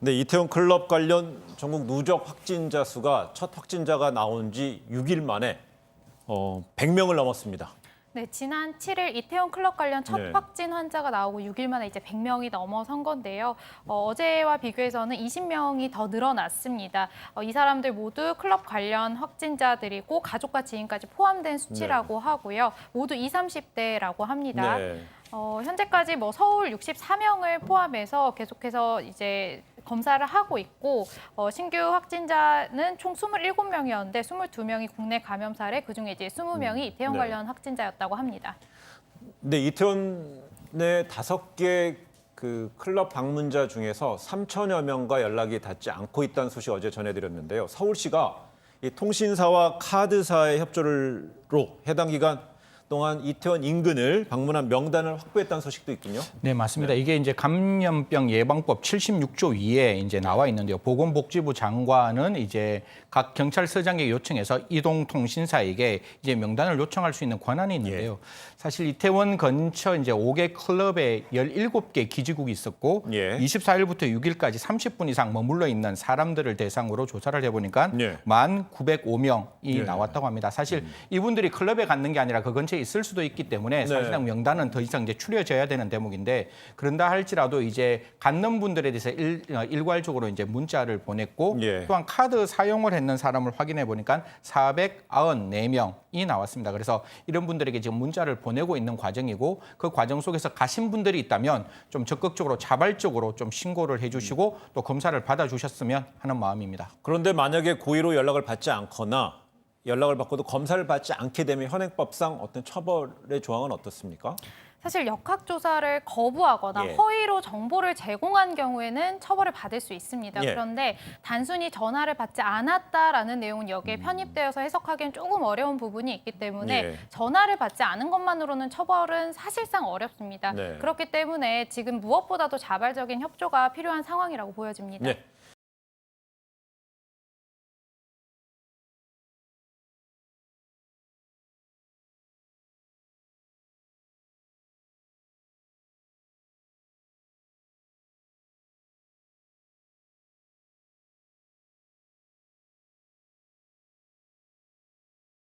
네, 이태원 클럽 관련 전국 누적 확진자 수가 첫 확진자가 나온 지 6일 만에 100명을 넘었습니다. 네, 지난 7일 이태원 클럽 관련 첫 네. 확진 환자가 나오고 6일 만에 이제 100명이 넘어선 건데요. 어제와 비교해서는 20명이 더 늘어났습니다. 이 사람들 모두 클럽 관련 확진자들이고 가족과 지인까지 포함된 수치라고 하고요. 모두 20, 30대라고 합니다. 네. 현재까지 서울 64명을 포함해서 계속해서 이제 검사를 하고 있고 신규 확진자는 총 27명이었는데 22명이 국내 감염 사례, 그중에 이제 20명이 이태원 네. 관련 확진자였다고 합니다. 네, 이태원 내 5개 그 클럽 방문자 중에서 3천여 명과 연락이 닿지 않고 있다는 소식 어제 전해드렸는데요. 서울시가 이 통신사와 카드사의 협조로 해당 기간 동안 이태원 인근을 방문한 명단을 확보했다는 소식도 있군요. 네, 맞습니다. 이게 이제 감염병 예방법 76조 2에 이제 나와 있는데요. 보건복지부 장관은 이제 각 경찰서장에게 요청해서 이동통신사에게 이제 명단을 요청할 수 있는 권한이 있는데요. 사실 이태원 근처 이제 5개 클럽에 17개 기지국이 있었고 24일부터 6일까지 30분 이상 머물러 있는 사람들을 대상으로 조사를 해보니까 1,905명이 나왔다고 합니다. 사실 이분들이 클럽에 갔는 게 아니라 그 근처에 있을 수도 있기 때문에 사실상 명단은 더 이상 이제 추려져야 되는 대목인데, 그런다 할지라도 이제 갖는 분들에 대해서 일괄적으로 이제 문자를 보냈고 또한 카드 사용을 했는 사람을 확인해 보니까 494명이 나왔습니다. 그래서 이런 분들에게 지금 문자를 보내고 있는 과정이고, 그 과정 속에서 가신 분들이 있다면 좀 적극적으로 자발적으로 좀 신고를 해주시고 또 검사를 받아주셨으면 하는 마음입니다. 그런데 만약에 고의로 연락을 받지 않거나 연락을 받고도 검사를 받지 않게 되면 현행법상 어떤 처벌의 조항은 어떻습니까? 사실 역학조사를 거부하거나 허위로 정보를 제공한 경우에는 처벌을 받을 수 있습니다. 그런데 단순히 전화를 받지 않았다라는 내용은 여기에 편입되어서 해석하기엔 조금 어려운 부분이 있기 때문에 전화를 받지 않은 것만으로는 처벌은 사실상 어렵습니다. 그렇기 때문에 지금 무엇보다도 자발적인 협조가 필요한 상황이라고 보여집니다.